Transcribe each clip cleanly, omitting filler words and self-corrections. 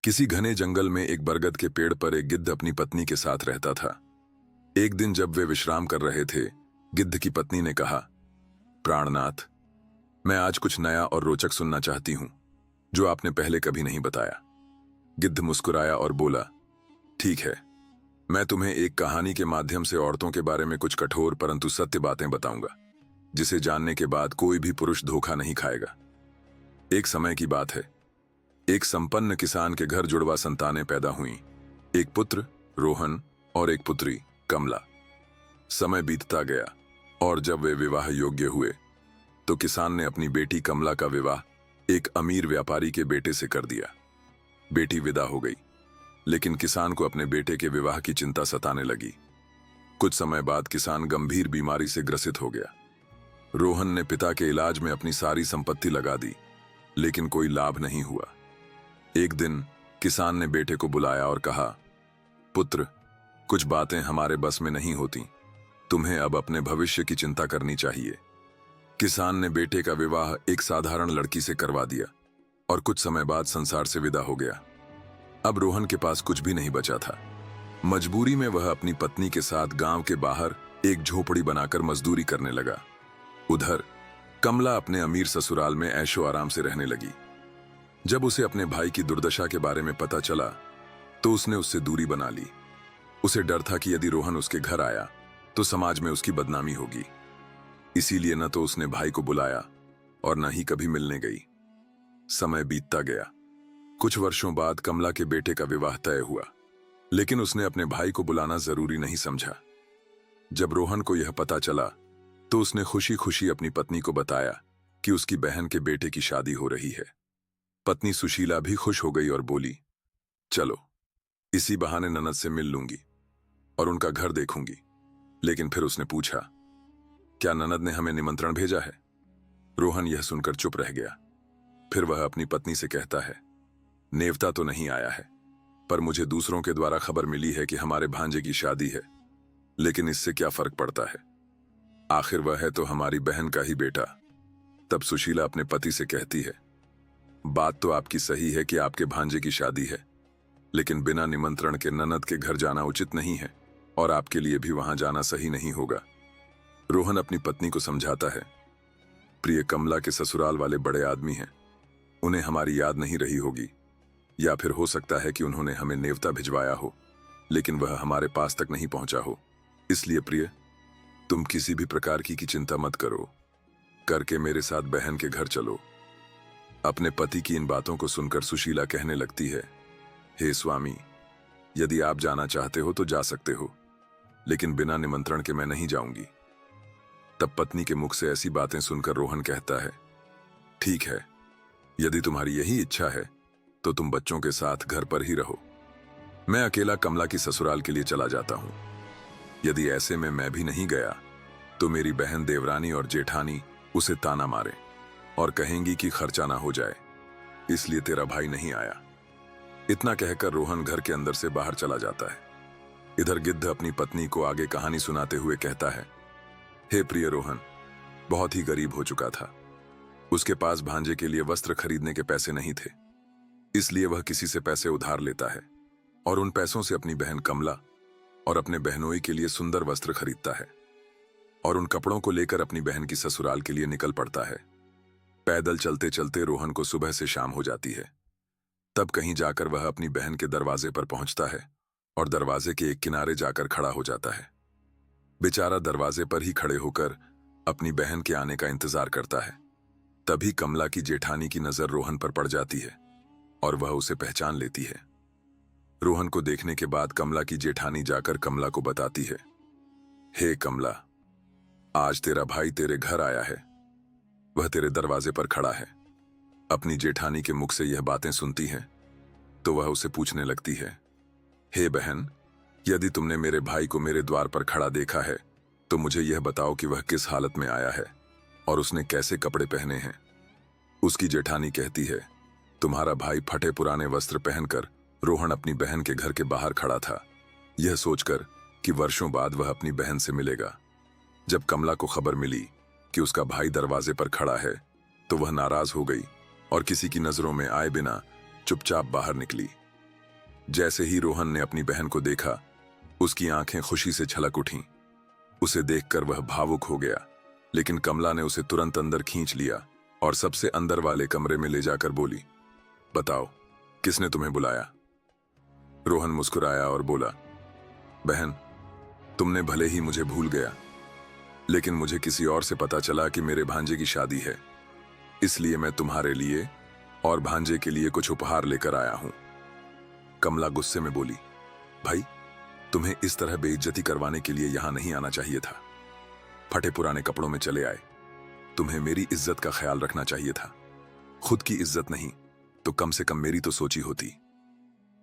किसी घने जंगल में एक बरगद के पेड़ पर एक गिद्ध अपनी पत्नी के साथ रहता था। एक दिन जब वे विश्राम कर रहे थे, गिद्ध की पत्नी ने कहा, प्राणनाथ, मैं आज कुछ नया और रोचक सुनना चाहती हूं, जो आपने पहले कभी नहीं बताया। गिद्ध मुस्कुराया और बोला, ठीक है, मैं तुम्हें एक कहानी के माध्यम से औरतों के बारे में कुछ कठोर परंतु सत्य बातें बताऊंगा, जिसे जानने के बाद कोई भी पुरुष धोखा नहीं खाएगा। एक समय की बात है। एक संपन्न किसान के घर जुड़वा संतानें पैदा हुईं, एक पुत्र रोहन और एक पुत्री कमला। समय बीतता गया और जब वे विवाह योग्य हुए तो किसान ने अपनी बेटी कमला का विवाह एक अमीर व्यापारी के बेटे से कर दिया। बेटी विदा हो गई, लेकिन किसान को अपने बेटे के विवाह की चिंता सताने लगी। कुछ समय बाद किसान गंभीर बीमारी से ग्रसित हो गया। रोहन ने पिता के इलाज में अपनी सारी संपत्ति लगा दी, लेकिन कोई लाभ नहीं हुआ। एक दिन किसान ने बेटे को बुलाया और कहा, पुत्र, कुछ बातें हमारे बस में नहीं होती, तुम्हें अब अपने भविष्य की चिंता करनी चाहिए। किसान ने बेटे का विवाह एक साधारण लड़की से करवा दिया और कुछ समय बाद संसार से विदा हो गया। अब रोहन के पास कुछ भी नहीं बचा था। मजबूरी में वह अपनी पत्नी के साथ गांव के बाहर एक झोपड़ी बनाकर मजदूरी करने लगा। उधर कमला अपने अमीर ससुराल में ऐशो आराम से रहने लगी। जब उसे अपने भाई की दुर्दशा के बारे में पता चला तो उसने उससे दूरी बना ली। उसे डर था कि यदि रोहन उसके घर आया तो समाज में उसकी बदनामी होगी। इसीलिए न तो उसने भाई को बुलाया और न ही कभी मिलने गई। समय बीतता गया। कुछ वर्षों बाद कमला के बेटे का विवाह तय हुआ, लेकिन उसने अपने भाई को बुलाना जरूरी नहीं समझा। जब रोहन को यह पता चला तो उसने खुशी खुशी अपनी पत्नी को बताया कि उसकी बहन के बेटे की शादी हो रही है। पत्नी सुशीला भी खुश हो गई और बोली, चलो, इसी बहाने ननद से मिल लूंगी और उनका घर देखूंगी। लेकिन फिर उसने पूछा, क्या ननद ने हमें निमंत्रण भेजा है? रोहन यह सुनकर चुप रह गया। फिर वह अपनी पत्नी से कहता है, नेवता तो नहीं आया है, पर मुझे दूसरों के द्वारा खबर मिली है कि हमारे भांजे की शादी है। लेकिन इससे क्या फर्क पड़ता है, आखिर वह है तो हमारी बहन का ही बेटा। तब सुशीला अपने पति से कहती है, बात तो आपकी सही है कि आपके भांजे की शादी है, लेकिन बिना निमंत्रण के ननद के घर जाना उचित नहीं है और आपके लिए भी वहां जाना सही नहीं होगा। रोहन अपनी पत्नी को समझाता है, प्रिय, कमला के ससुराल वाले बड़े आदमी हैं, उन्हें हमारी याद नहीं रही होगी, या फिर हो सकता है कि उन्होंने हमें नेवता भिजवाया हो, लेकिन वह हमारे पास तक नहीं पहुंचा हो। इसलिए प्रिय, तुम किसी भी प्रकार की चिंता मत करो, करके मेरे साथ बहन के घर चलो। अपने पति की इन बातों को सुनकर सुशीला कहने लगती है, हे स्वामी, यदि आप जाना चाहते हो तो जा सकते हो, लेकिन बिना निमंत्रण के मैं नहीं जाऊंगी। तब पत्नी के मुख से ऐसी बातें सुनकर रोहन कहता है, ठीक है, यदि तुम्हारी यही इच्छा है तो तुम बच्चों के साथ घर पर ही रहो। मैं अकेला कमला की ससुराल के लिए चला जाता हूं। यदि ऐसे में मैं भी नहीं गया तो मेरी बहन देवरानी और जेठानी उसे ताना मारे और कहेंगी कि खर्चा ना हो जाए, इसलिए तेरा भाई नहीं आया। इतना कहकर रोहन घर के अंदर से बाहर चला जाता है। इधर गिद्ध अपनी पत्नी को आगे कहानी सुनाते हुए कहता है, हे प्रिय रोहन, बहुत ही गरीब हो चुका था। उसके पास भांजे के लिए वस्त्र खरीदने के पैसे नहीं थे, इसलिए वह किसी से पैसे उधार लेता है और उन पैसों से अपनी बहन कमला और अपने बहनोई के लिए सुंदर वस्त्र खरीदता है और उन कपड़ों को लेकर अपनी बहन की ससुराल के लिए निकल पड़ता है। पैदल चलते चलते रोहन को सुबह से शाम हो जाती है। तब कहीं जाकर वह अपनी बहन के दरवाजे पर पहुंचता है और दरवाजे के एक किनारे जाकर खड़ा हो जाता है। बेचारा दरवाजे पर ही खड़े होकर अपनी बहन के आने का इंतजार करता है। तभी कमला की जेठानी की नजर रोहन पर पड़ जाती है और वह उसे पहचान लेती है। रोहन को देखने के बाद कमला की जेठानी जाकर कमला को बताती है, हे कमला, आज तेरा भाई तेरे घर आया है, वह तेरे दरवाजे पर खड़ा है। अपनी जेठानी के मुख से यह बातें सुनती है तो वह उसे पूछने लगती है, हे बहन, यदि तुमने मेरे भाई को मेरे द्वार पर खड़ा देखा है तो मुझे यह बताओ कि वह किस हालत में आया है और उसने कैसे कपड़े पहने हैं। उसकी जेठानी कहती है, तुम्हारा भाई फटे पुराने वस्त्र पहनकर रोहन अपनी बहन के घर के बाहर खड़ा था, यह सोचकर कि वर्षों बाद वह अपनी बहन से मिलेगा। जब कमला को खबर मिली कि उसका भाई दरवाजे पर खड़ा है तो वह नाराज हो गई और किसी की नजरों में आए बिना चुपचाप बाहर निकली। जैसे ही रोहन ने अपनी बहन को देखा, उसकी आंखें खुशी से छलक उठीं। उसे देखकर वह भावुक हो गया, लेकिन कमला ने उसे तुरंत अंदर खींच लिया और सबसे अंदर वाले कमरे में ले जाकर बोली, बताओ, किसने तुम्हें बुलाया? रोहन मुस्कुराया और बोला, बहन, तुमने भले ही मुझे भूल गया, लेकिन मुझे किसी और से पता चला कि मेरे भांजे की शादी है, इसलिए मैं तुम्हारे लिए और भांजे के लिए कुछ उपहार लेकर आया हूं। कमला गुस्से में बोली, भाई, तुम्हें इस तरह बेइज्जती करवाने के लिए यहां नहीं आना चाहिए था। फटे पुराने कपड़ों में चले आए। तुम्हें मेरी इज्जत का ख्याल रखना चाहिए था। खुद की इज्जत नहीं तो कम से कम मेरी तो सोची होती।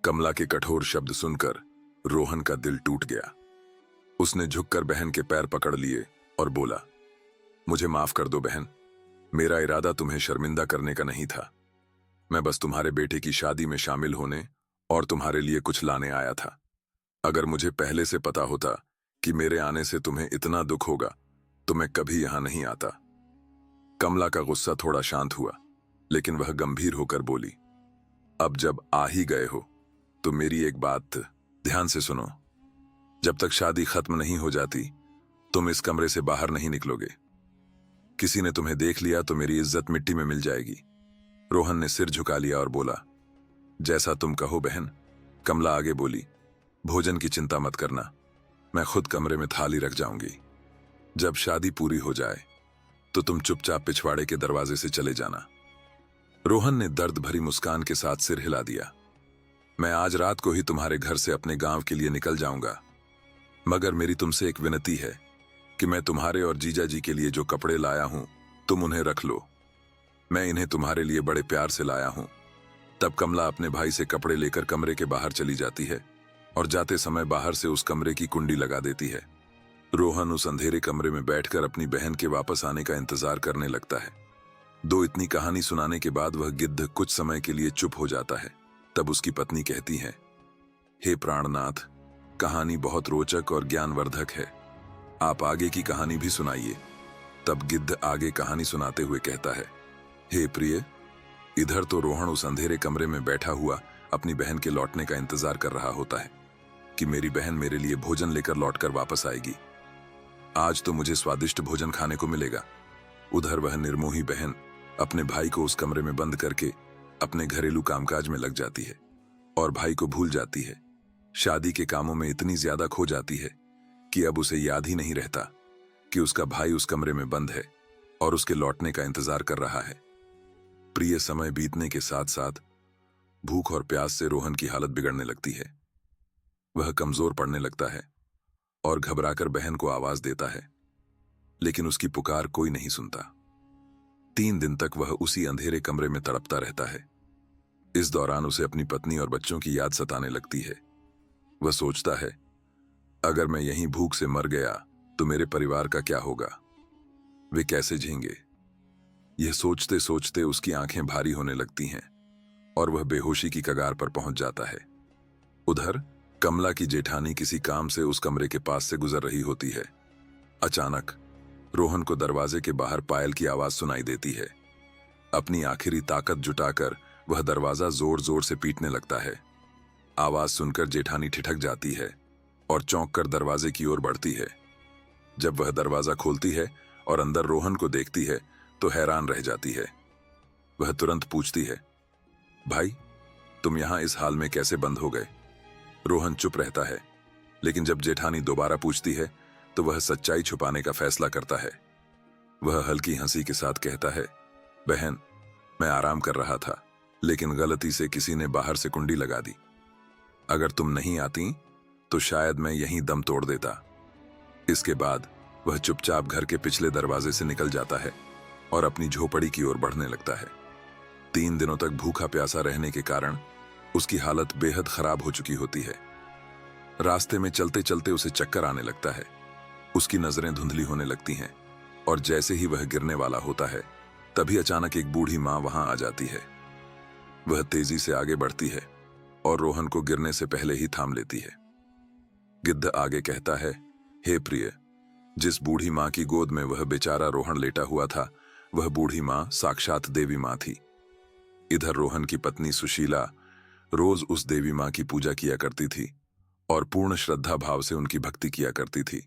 कमला के कठोर शब्द सुनकर रोहन का दिल टूट गया। उसने झुककर बहन के पैर पकड़ लिए और बोला, मुझे माफ कर दो बहन, मेरा इरादा तुम्हें शर्मिंदा करने का नहीं था। मैं बस तुम्हारे बेटे की शादी में शामिल होने और तुम्हारे लिए कुछ लाने आया था। अगर मुझे पहले से पता होता कि मेरे आने से तुम्हें इतना दुख होगा तो मैं कभी यहां नहीं आता। कमला का गुस्सा थोड़ा शांत हुआ, लेकिन वह गंभीर होकर बोली, अब जब आ ही गए हो तो मेरी एक बात ध्यान से सुनो। जब तक शादी खत्म नहीं हो जाती तुम इस कमरे से बाहर नहीं निकलोगे। किसी ने तुम्हें देख लिया तो मेरी इज्जत मिट्टी में मिल जाएगी। रोहन ने सिर झुका लिया और बोला, जैसा तुम कहो बहन। कमला आगे बोली, भोजन की चिंता मत करना, मैं खुद कमरे में थाली रख जाऊंगी। जब शादी पूरी हो जाए तो तुम चुपचाप पिछवाड़े के दरवाजे से चले जाना। रोहन ने दर्द भरी मुस्कान के साथ सिर हिला दिया। मैं आज रात को ही तुम्हारे घर से अपने गांव के लिए निकल जाऊंगा, मगर मेरी तुमसे एक विनती है कि मैं तुम्हारे और जीजा जी के लिए जो कपड़े लाया हूं तुम उन्हें रख लो। मैं इन्हें तुम्हारे लिए बड़े प्यार से लाया हूं। तब कमला अपने भाई से कपड़े लेकर कमरे के बाहर चली जाती है और जाते समय बाहर से उस कमरे की कुंडी लगा देती है। रोहन उस अंधेरे कमरे में बैठकर अपनी बहन के वापस आने का इंतजार करने लगता है। दो इतनी कहानी सुनाने के बाद वह गिद्ध कुछ समय के लिए चुप हो जाता है। तब उसकी पत्नी कहती है, हे प्राणनाथ, कहानी बहुत रोचक और ज्ञानवर्धक है, आप आगे की कहानी भी सुनाइए। तब गिद्ध आगे कहानी सुनाते हुए कहता है, हे प्रिय, इधर तो रोहन उस अंधेरे कमरे में बैठा हुआ अपनी बहन के लौटने का इंतजार कर रहा होता है कि मेरी बहन मेरे लिए भोजन लेकर लौटकर वापस आएगी। आज तो मुझे स्वादिष्ट भोजन खाने को मिलेगा। उधर वह निर्मोही बहन अपने भाई को उस कमरे में बंद करके अपने घरेलू कामकाज में लग जाती है और भाई को भूल जाती है। शादी के कामों में इतनी ज्यादा खो जाती है कि अब उसे याद ही नहीं रहता कि उसका भाई उस कमरे में बंद है और उसके लौटने का इंतजार कर रहा है। प्रिय, समय बीतने के साथ साथ भूख और प्यास से रोहन की हालत बिगड़ने लगती है। वह कमजोर पड़ने लगता है और घबराकर बहन को आवाज देता है, लेकिन उसकी पुकार कोई नहीं सुनता। 3 दिन तक वह उसी अंधेरे कमरे में तड़पता रहता है। इस दौरान उसे अपनी पत्नी और बच्चों की याद सताने लगती है। वह सोचता है, अगर मैं यहीं भूख से मर गया तो मेरे परिवार का क्या होगा, वे कैसे झेंगे। यह सोचते सोचते उसकी आंखें भारी होने लगती हैं और वह बेहोशी की कगार पर पहुंच जाता है। उधर कमला की जेठानी किसी काम से उस कमरे के पास से गुजर रही होती है। अचानक रोहन को दरवाजे के बाहर पायल की आवाज सुनाई देती है। अपनी आखिरी ताकत जुटाकर वह दरवाजा जोर जोर से पीटने लगता है। आवाज सुनकर जेठानी ठिठक जाती है और चौंक कर दरवाजे की ओर बढ़ती है। जब वह दरवाजा खोलती है और अंदर रोहन को देखती है तो हैरान रह जाती है। वह तुरंत पूछती है, भाई, तुम यहां इस हाल में कैसे बंद हो गए? रोहन चुप रहता है, लेकिन जब जेठानी दोबारा पूछती है तो वह सच्चाई छुपाने का फैसला करता है। वह हल्की हंसी के साथ कहता है, बहन, मैं आराम कर रहा था, लेकिन गलती से किसी ने बाहर से कुंडी लगा दी। अगर तुम नहीं आती तो शायद मैं यहीं दम तोड़ देता। इसके बाद वह चुपचाप घर के पिछले दरवाजे से निकल जाता है और अपनी झोपड़ी की ओर बढ़ने लगता है। 3 दिनों तक भूखा प्यासा रहने के कारण उसकी हालत बेहद खराब हो चुकी होती है। रास्ते में चलते चलते उसे चक्कर आने लगता है। उसकी नजरें धुंधली होने लगती हैं और जैसे ही वह गिरने वाला होता है तभी अचानक एक बूढ़ी मां वहां आ जाती है। वह तेजी से आगे बढ़ती है और रोहन को गिरने से पहले ही थाम लेती है। गिद्ध आगे कहता है, हे प्रिय, जिस बूढ़ी मां की गोद में वह बेचारा रोहन लेटा हुआ था वह बूढ़ी मां साक्षात देवी मां थी। इधर रोहन की पत्नी सुशीला रोज उस देवी माँ की पूजा किया करती थी और पूर्ण श्रद्धा भाव से उनकी भक्ति किया करती थी।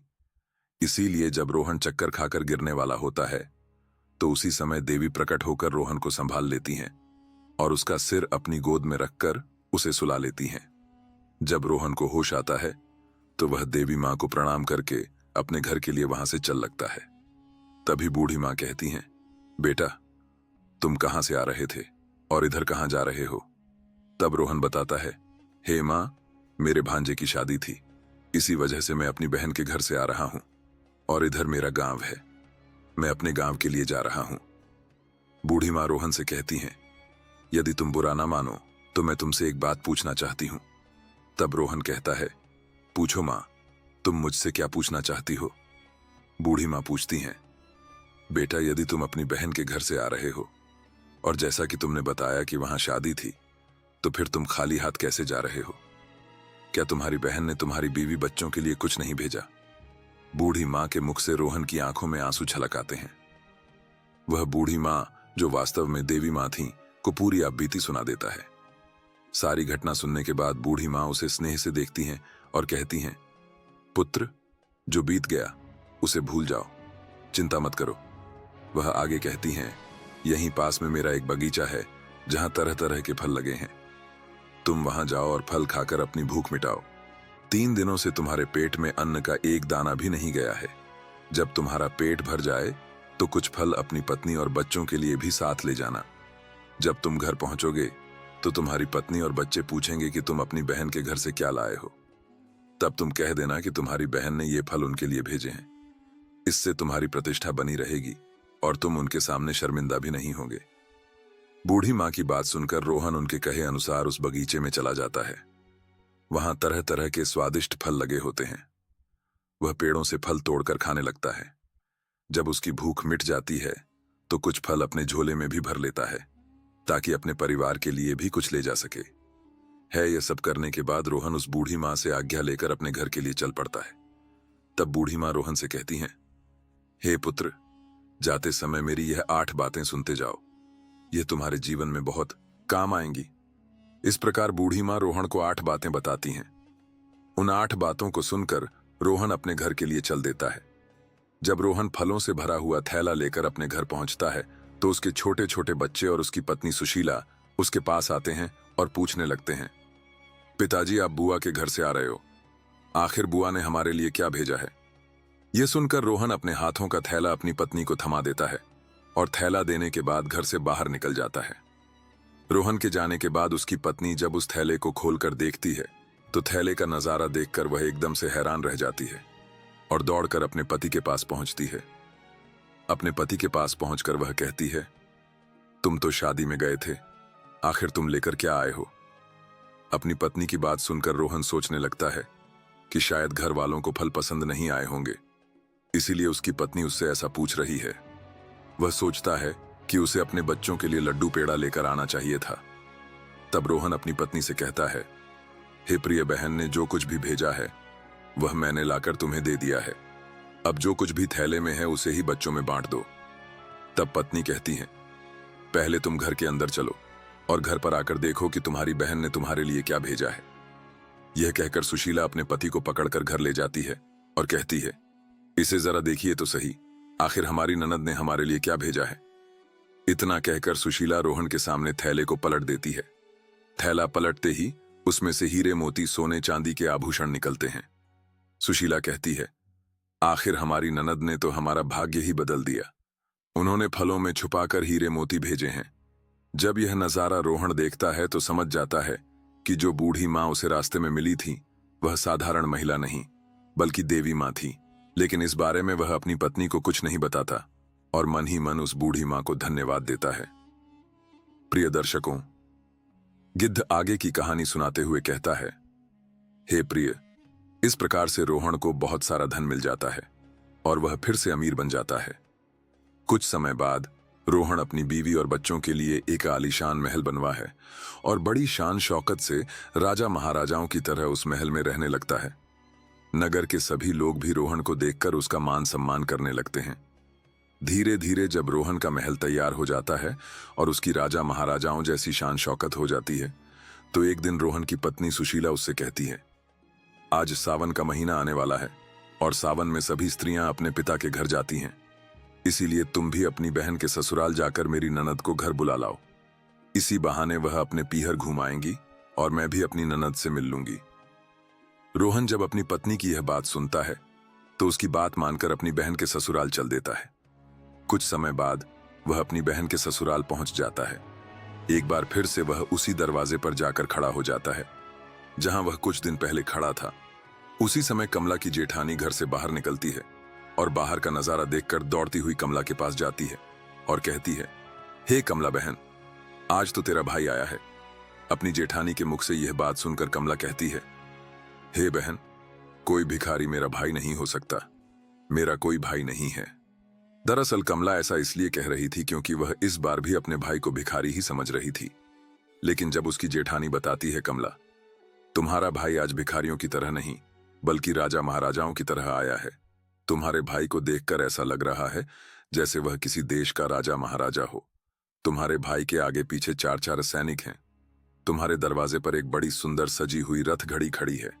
इसीलिए जब रोहन चक्कर खाकर गिरने वाला होता है तो उसी समय देवी प्रकट होकर रोहन को संभाल लेती हैं और उसका सिर अपनी गोद में रखकर उसे सुला लेती हैं। जब रोहन को होश आता है तो वह देवी माँ को प्रणाम करके अपने घर के लिए वहां से चल लगता है। तभी बूढ़ी माँ कहती हैं, बेटा तुम कहां से आ रहे थे और इधर कहां जा रहे हो? तब रोहन बताता है, हे माँ, मेरे भांजे की शादी थी, इसी वजह से मैं अपनी बहन के घर से आ रहा हूं और इधर मेरा गांव है, मैं अपने गांव के लिए जा रहा हूं। बूढ़ी माँ रोहन से कहती हैं, यदि तुम बुरा ना मानो तो मैं तुमसे एक बात पूछना चाहती हूं। तब रोहन कहता है, पूछो माँ, तुम मुझसे क्या पूछना चाहती हो? बूढ़ी माँ पूछती हैं, बेटा यदि तुम अपनी बहन के घर से आ रहे हो और जैसा कि तुमने बताया कि वहां शादी थी, तो फिर तुम खाली हाथ कैसे जा रहे हो? क्या तुम्हारी बहन ने तुम्हारी बीवी बच्चों के लिए कुछ नहीं भेजा? बूढ़ी माँ के मुख से रोहन की आंखों में आंसू छलक आते हैं। वह बूढ़ी माँ, जो वास्तव में देवी माँ थी, को पूरी आपबीती सुना देता है। सारी घटना सुनने के बाद बूढ़ी माँ उसे स्नेह से देखती हैं और कहती हैं, पुत्र, जो बीत गया उसे भूल जाओ, चिंता मत करो। वह आगे कहती हैं, यहीं पास में मेरा एक बगीचा है जहां तरह तरह के फल लगे हैं, तुम वहां जाओ और फल खाकर अपनी भूख मिटाओ। 3 दिनों से तुम्हारे पेट में अन्न का एक दाना भी नहीं गया है। जब तुम्हारा पेट भर जाए तो कुछ फल अपनी पत्नी और बच्चों के लिए भी साथ ले जाना। जब तुम घर पहुंचोगे तो तुम्हारी पत्नी और बच्चे पूछेंगे कि तुम अपनी बहन के घर से क्या लाए हो। तब तुम कह देना कि तुम्हारी बहन ने ये फल उनके लिए भेजे हैं। इससे तुम्हारी प्रतिष्ठा बनी रहेगी और तुम उनके सामने शर्मिंदा भी नहीं होंगे। बूढ़ी माँ की बात सुनकर रोहन उनके कहे अनुसार उस बगीचे में चला जाता है। वहां तरह तरह के स्वादिष्ट फल लगे होते हैं। वह पेड़ों से फल तोड़कर खाने लगता है। जब उसकी भूख मिट जाती है तो कुछ फल अपने झोले में भी भर लेता है ताकि अपने परिवार के लिए भी कुछ ले जा सके। यह सब करने के बाद रोहन उस बूढ़ी माँ से आज्ञा लेकर अपने घर के लिए चल पड़ता है। तब बूढ़ी माँ रोहन से कहती हैं, हे पुत्र, जाते समय मेरी यह 8 बातें सुनते जाओ, यह तुम्हारे जीवन में बहुत काम आएंगी। इस प्रकार बूढ़ी माँ रोहन को 8 बातें बताती हैं। उन 8 बातों को सुनकर रोहन अपने घर के लिए चल देता है। जब रोहन फलों से भरा हुआ थैला लेकर अपने घर पहुंचता है तो उसके छोटे छोटे बच्चे और उसकी पत्नी सुशीला उसके पास आते हैं और पूछने लगते हैं, पिताजी आप बुआ के घर से आ रहे हो, आखिर बुआ ने हमारे लिए क्या भेजा है? यह सुनकर रोहन अपने हाथों का थैला अपनी पत्नी को थमा देता है और थैला देने के बाद घर से बाहर निकल जाता है। रोहन के जाने के बाद उसकी पत्नी जब उस थैले को खोलकर देखती है तो थैले का नजारा देखकर वह एकदम से हैरान रह जाती है और दौड़कर अपने पति के पास पहुंचती है। अपने पति के पास पहुंचकर वह कहती है, तुम तो शादी में गए थे, आखिर तुम लेकर क्या आए हो? अपनी पत्नी की बात सुनकर रोहन सोचने लगता है कि शायद घर वालों को फल पसंद नहीं आए होंगे, इसीलिए उसकी पत्नी उससे ऐसा पूछ रही है। वह सोचता है कि उसे अपने बच्चों के लिए लड्डू पेड़ा लेकर आना चाहिए था। तब रोहन अपनी पत्नी से कहता है, हे प्रिय बहन ने जो कुछ भी भेजा है वह मैंने लाकर तुम्हें दे दिया है, अब जो कुछ भी थैले में है उसे ही बच्चों में बांट दो। तब पत्नी कहती है, पहले तुम घर के अंदर चलो और घर पर आकर देखो कि तुम्हारी बहन ने तुम्हारे लिए क्या भेजा है। यह कहकर सुशीला अपने पति को पकड़कर घर ले जाती है और कहती है, इसे जरा देखिए तो सही, आखिर हमारी ननद ने हमारे लिए क्या भेजा है। इतना कहकर सुशीला रोहन के सामने थैले को पलट देती है। थैला पलटते ही उसमें से हीरे मोती सोने चांदी के आभूषण निकलते हैं। सुशीला कहती है, आखिर हमारी ननद ने तो हमारा भाग्य ही बदल दिया, उन्होंने फलों में छुपाकर हीरे मोती भेजे हैं। जब यह नजारा रोहन देखता है तो समझ जाता है कि जो बूढ़ी माँ उसे रास्ते में मिली थी वह साधारण महिला नहीं बल्कि देवी माँ थी। लेकिन इस बारे में वह अपनी पत्नी को कुछ नहीं बताता और मन ही मन उस बूढ़ी माँ को धन्यवाद देता है। प्रिय दर्शकों, गिद्ध आगे की कहानी सुनाते हुए कहता है, हे प्रिय, इस प्रकार से रोहन को बहुत सारा धन मिल जाता है और वह फिर से अमीर बन जाता है। कुछ समय बाद रोहन अपनी बीवी और बच्चों के लिए एक आलीशान महल बनवा है और बड़ी शान शौकत से राजा महाराजाओं की तरह उस महल में रहने लगता है। नगर के सभी लोग भी रोहन को देखकर उसका मान सम्मान करने लगते हैं। धीरे धीरे जब रोहन का महल तैयार हो जाता है और उसकी राजा महाराजाओं जैसी शान शौकत हो जाती है तो एक दिन रोहन की पत्नी सुशीला उससे कहती है, आज सावन का महीना आने वाला है और सावन में सभी स्त्रियां अपने पिता के घर जाती हैं। इसीलिए तुम भी अपनी बहन के ससुराल जाकर मेरी ननद को घर बुला लाओ। इसी बहाने वह अपने पीहर घुमाएंगी और मैं भी अपनी ननद से मिल लूंगी। रोहन जब अपनी पत्नी की यह बात सुनता है तो उसकी बात मानकर अपनी बहन के ससुराल चल देता है। कुछ समय बाद वह अपनी बहन के ससुराल पहुंच जाता है। एक बार फिर से वह उसी दरवाजे पर जाकर खड़ा हो जाता है जहां वह कुछ दिन पहले खड़ा था। उसी समय कमला की जेठानी घर से बाहर निकलती है और बाहर का नजारा देखकर दौड़ती हुई कमला के पास जाती है और कहती है, हे कमला बहन, आज तो तेरा भाई आया है। अपनी जेठानी के मुख से यह बात सुनकर कमला कहती है, हे बहन, कोई भिखारी मेरा भाई नहीं हो सकता, मेरा कोई भाई नहीं है। दरअसल कमला ऐसा इसलिए कह रही थी क्योंकि वह इस बार भी अपने भाई को भिखारी ही समझ रही थी। लेकिन जब उसकी जेठानी बताती है, कमला, तुम्हारा भाई आज भिखारियों की तरह नहीं बल्कि राजा महाराजाओं की तरह आया है। तुम्हारे भाई को देखकर ऐसा लग रहा है जैसे वह किसी देश का राजा महाराजा हो। तुम्हारे भाई के आगे पीछे 4-4 सैनिक हैं। तुम्हारे दरवाजे पर एक बड़ी सुंदर सजी हुई रथ घड़ी खड़ी है।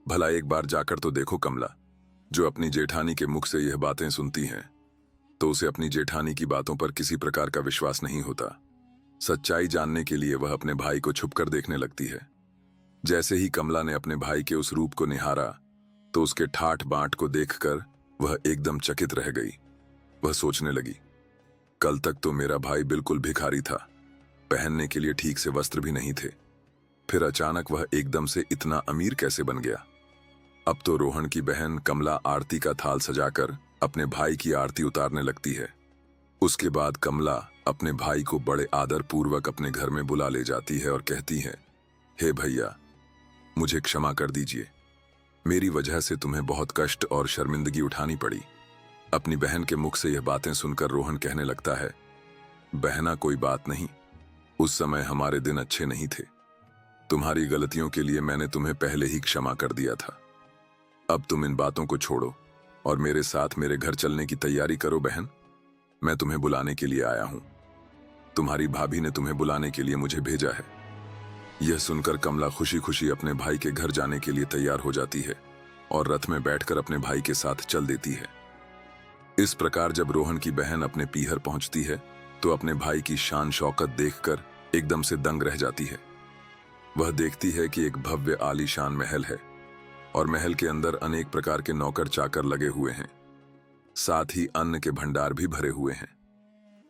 भला एक बार जाकर तो देखो कमला। जो अपनी जेठानी के मुख से यह बातें सुनती हैं तो उसे अपनी जेठानी की बातों पर किसी प्रकार का विश्वास नहीं होता। सच्चाई जानने के लिए वह अपने भाई को छुपकर देखने लगती है। जैसे ही कमला ने अपने भाई के उस रूप को निहारा तो उसके ठाठ बांट को देखकर वह एकदम चकित रह गई। वह सोचने लगी, कल तक तो मेरा भाई बिल्कुल भिखारी था, पहनने के लिए ठीक से वस्त्र भी नहीं थे, फिर अचानक वह एकदम से इतना अमीर कैसे बन गया। अब तो रोहन की बहन कमला आरती का थाल सजाकर अपने भाई की आरती उतारने लगती है। उसके बाद कमला अपने भाई को बड़े आदर पूर्वक अपने घर में बुला ले जाती है और कहती है, हे भैया, मुझे क्षमा कर दीजिए, मेरी वजह से तुम्हें बहुत कष्ट और शर्मिंदगी उठानी पड़ी। अपनी बहन के मुख से यह बातें सुनकर रोहन कहने लगता है, बहना कोई बात नहीं, उस समय हमारे दिन अच्छे नहीं थे। तुम्हारी गलतियों के लिए मैंने तुम्हें पहले ही क्षमा कर दिया था। अब तुम इन बातों को छोड़ो और मेरे साथ मेरे घर चलने की तैयारी करो बहन। मैं तुम्हें बुलाने के लिए आया हूं। तुम्हारी भाभी ने तुम्हें बुलाने के लिए मुझे भेजा है। यह सुनकर कमला खुशी खुशी अपने भाई के घर जाने के लिए तैयार हो जाती है और रथ में बैठकर अपने भाई के साथ चल देती है। इस प्रकार जब रोहन की बहन अपने पीहर पहुंचती है तो अपने भाई की शान शौकत देखकर एकदम से दंग रह जाती है। वह देखती है कि एक भव्य आलीशान महल है और महल के अंदर अनेक प्रकार के नौकर चाकर लगे हुए हैं, साथ ही अन्न के भंडार भी भरे हुए हैं।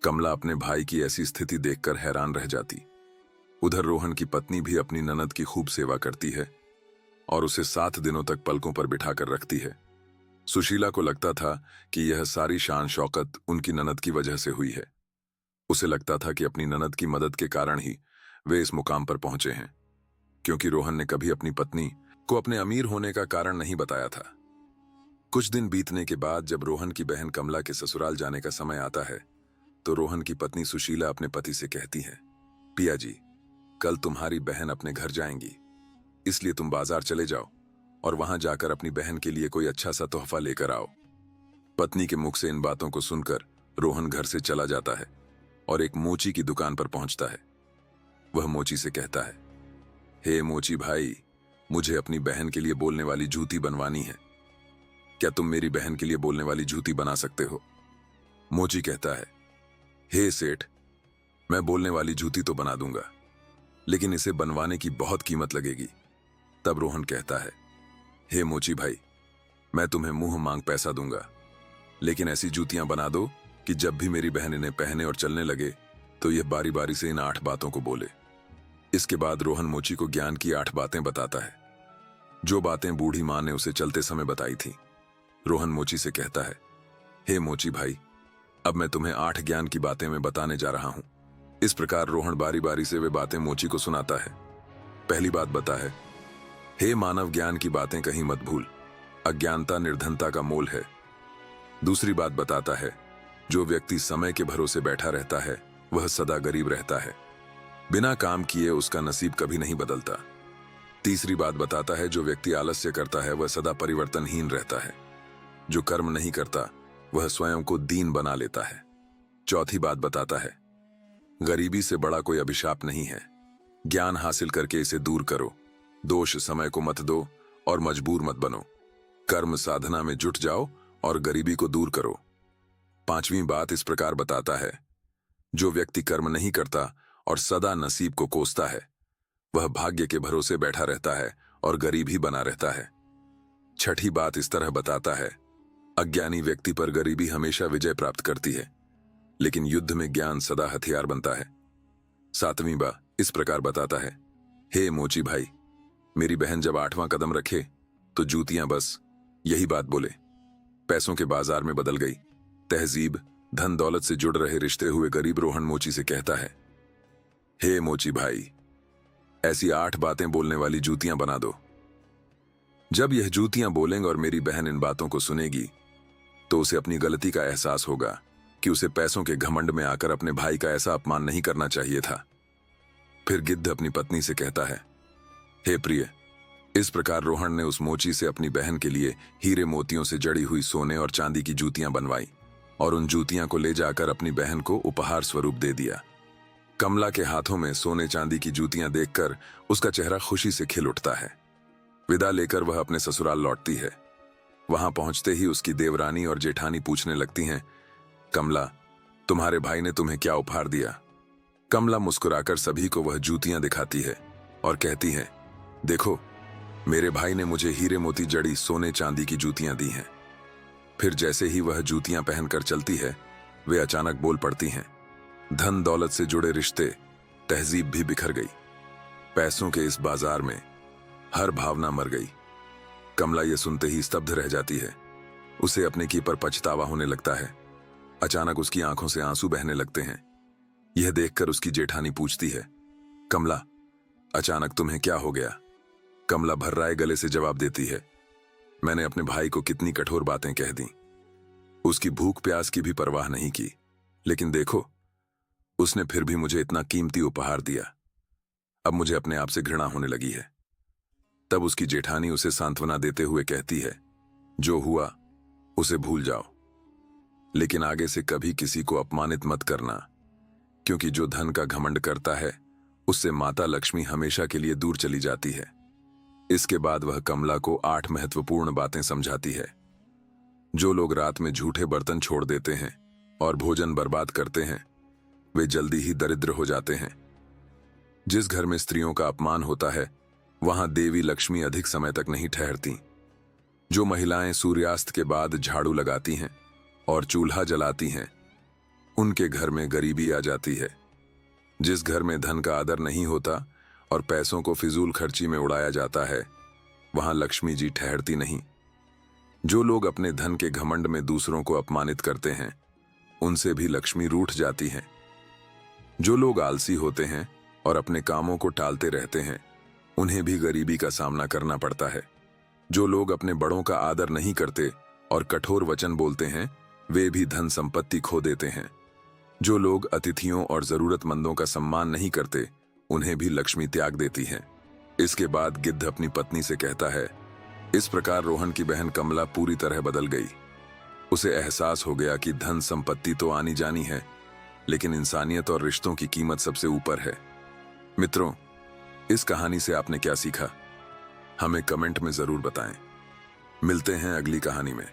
कमला अपने भाई की ऐसी स्थिति देखकर हैरान रह जाती। उधर रोहन की पत्नी भी अपनी ननद की खूब सेवा करती है और उसे 7 दिनों तक पलकों पर बिठाकर रखती है। सुशीला को लगता था कि यह सारी शान शौकत उनकी ननद की वजह से हुई है। उसे लगता था कि अपनी ननद की मदद के कारण ही वे इस मुकाम पर पहुंचे हैं, क्योंकि रोहन ने कभी अपनी पत्नी को अपने अमीर होने का कारण नहीं बताया था। कुछ दिन बीतने के बाद जब रोहन की बहन कमला के ससुराल जाने का समय आता है तो रोहन की पत्नी सुशीला अपने पति से कहती है, पिया जी, कल तुम्हारी बहन अपने घर जाएंगी, इसलिए तुम बाजार चले जाओ और वहां जाकर अपनी बहन के लिए कोई अच्छा सा तोहफा लेकर आओ। पत्नी के मुख से इन बातों को सुनकर रोहन घर से चला जाता है और एक मोची की दुकान पर पहुंचता है। वह मोची से कहता है, हे मोची भाई, मुझे अपनी बहन के लिए बोलने वाली जूती बनवानी है। क्या तुम मेरी बहन के लिए बोलने वाली जूती बना सकते हो? मोची कहता है, हे सेठ, मैं बोलने वाली जूती तो बना दूंगा, लेकिन इसे बनवाने की बहुत कीमत लगेगी। तब रोहन कहता है, हे मोची भाई, मैं तुम्हें मुंह मांग पैसा दूंगा, लेकिन ऐसी जूतियां बना दो कि जब भी मेरी बहन इन्हें पहने और चलने लगे तो यह बारी बारी से इन 8 बातों को बोले। इसके बाद रोहन मोची को ज्ञान की 8 बातें बताता है, जो बातें बूढ़ी मां ने उसे चलते समय बताई थी। रोहन मोची से कहता है, हे मोची भाई, अब मैं तुम्हें 8 ज्ञान की बातें मैं बताने जा रहा हूं। इस प्रकार रोहन बारी बारी से वे बातें मोची को सुनाता है। पहली बात बता है, हे मानव, ज्ञान की बातें कहीं मत भूल, अज्ञानता निर्धनता का मोल है। दूसरी बात बताता है, जो व्यक्ति समय के भरोसे बैठा रहता है वह सदा गरीब रहता है, बिना काम किए उसका नसीब कभी नहीं बदलता। तीसरी बात बताता है, जो व्यक्ति आलस्य करता है वह सदा परिवर्तनहीन रहता है, जो कर्म नहीं करता वह स्वयं को दीन बना लेता है। चौथी बात बताता है, गरीबी से बड़ा कोई अभिशाप नहीं है, ज्ञान हासिल करके इसे दूर करो। दोष समय को मत दो और मजबूर मत बनो। कर्म साधना में जुट जाओ और गरीबी को दूर करो। पांचवी बात इस प्रकार बताता है, जो व्यक्ति कर्म नहीं करता और सदा नसीब को कोसता है, वह भाग्य के भरोसे बैठा रहता है और गरीब ही बना रहता है। छठी बात इस तरह बताता है, अज्ञानी व्यक्ति पर गरीबी हमेशा विजय प्राप्त करती है, लेकिन युद्ध में ज्ञान सदा हथियार बनता है। सातवीं बात इस प्रकार बताता है, हे मोची भाई, मेरी बहन जब 8वां कदम रखे तो जूतियां बस यही बात बोले। पैसों के बाजार में बदल गई। तहजीब, धन दौलत से जुड़ रहे रिश्ते हुए गरीब रोहन मोची से कहता है, हे मोची भाई, ऐसी 8 बातें बोलने वाली जूतियां बना दो। जब यह जूतियां बोलेंगे और मेरी बहन इन बातों को सुनेगी तो उसे अपनी गलती का एहसास होगा कि उसे पैसों के घमंड में आकर अपने भाई का ऐसा अपमान नहीं करना चाहिए था। फिर गिद्ध अपनी पत्नी से कहता है, हे प्रिय, इस प्रकार रोहन ने उस मोची से अपनी बहन के लिए हीरे मोतियों से जड़ी हुई सोने और चांदी की जूतियां बनवाई और उन जूतियां को ले जाकर अपनी बहन को उपहार स्वरूप दे दिया। कमला के हाथों में सोने चांदी की जूतियां देखकर उसका चेहरा खुशी से खिल उठता है। विदा लेकर वह अपने ससुराल लौटती है। वहां पहुंचते ही उसकी देवरानी और जेठानी पूछने लगती हैं, कमला, तुम्हारे भाई ने तुम्हें क्या उपहार दिया? कमला मुस्कुराकर सभी को वह जूतियां दिखाती है और कहती है, देखो, मेरे भाई ने मुझे हीरे मोती जड़ी सोने चांदी की जूतियां दी हैं। फिर जैसे ही वह जूतियां पहनकर चलती है, वे अचानक बोल पड़ती हैं, धन दौलत से जुड़े रिश्ते, तहजीब भी बिखर गई। पैसों के इस बाजार में हर भावना मर गई। कमला ये सुनते ही स्तब्ध रह जाती है। उसे अपने की पर पछतावा होने लगता है। अचानक उसकी आंखों से आंसू बहने लगते हैं। यह देखकर उसकी जेठानी पूछती है, कमला, अचानक तुम्हें क्या हो गया? कमला भर्राए गले से जवाब देती है, मैंने अपने भाई को कितनी कठोर बातें कह दी। उसकी भूख प्यास की भी परवाह नहीं की, लेकिन देखो, उसने फिर भी मुझे इतना कीमती उपहार दिया। अब मुझे अपने आप से घृणा होने लगी है। तब उसकी जेठानी उसे सांत्वना देते हुए कहती है, जो हुआ उसे भूल जाओ, लेकिन आगे से कभी किसी को अपमानित मत करना, क्योंकि जो धन का घमंड करता है उससे माता लक्ष्मी हमेशा के लिए दूर चली जाती है। इसके बाद वह कमला को 8 महत्वपूर्ण बातें समझाती है। जो लोग रात में झूठे बर्तन छोड़ देते हैं और भोजन बर्बाद करते हैं, वे जल्दी ही दरिद्र हो जाते हैं। जिस घर में स्त्रियों का अपमान होता है, वहां देवी लक्ष्मी अधिक समय तक नहीं ठहरती। जो महिलाएं सूर्यास्त के बाद झाड़ू लगाती हैं और चूल्हा जलाती हैं, उनके घर में गरीबी आ जाती है। जिस घर में धन का आदर नहीं होता और पैसों को फिजूल खर्ची में उड़ाया जाता है, वहां लक्ष्मी जी ठहरती नहीं। जो लोग अपने धन के घमंड में दूसरों को अपमानित करते हैं, उनसे भी लक्ष्मी रूठ जाती हैं। जो लोग आलसी होते हैं और अपने कामों को टालते रहते हैं, उन्हें भी गरीबी का सामना करना पड़ता है। जो लोग अपने बड़ों का आदर नहीं करते और कठोर वचन बोलते हैं, वे भी धन संपत्ति खो देते हैं। जो लोग अतिथियों और जरूरतमंदों का सम्मान नहीं करते, उन्हें भी लक्ष्मी त्याग देती है। इसके बाद गिद्ध अपनी पत्नी से कहता है, इस प्रकार रोहन की बहन कमला पूरी तरह बदल गई। उसे एहसास हो गया कि धन संपत्ति तो आनी जानी है, लेकिन इंसानियत और रिश्तों की कीमत सबसे ऊपर है। मित्रों, इस कहानी से आपने क्या सीखा? हमें कमेंट में जरूर बताएं। मिलते हैं अगली कहानी में।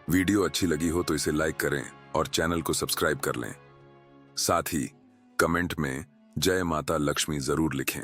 वीडियो अच्छी लगी हो तो इसे लाइक करें और चैनल को सब्सक्राइब कर लें। साथ ही कमेंट में जय माता लक्ष्मी जरूर लिखें।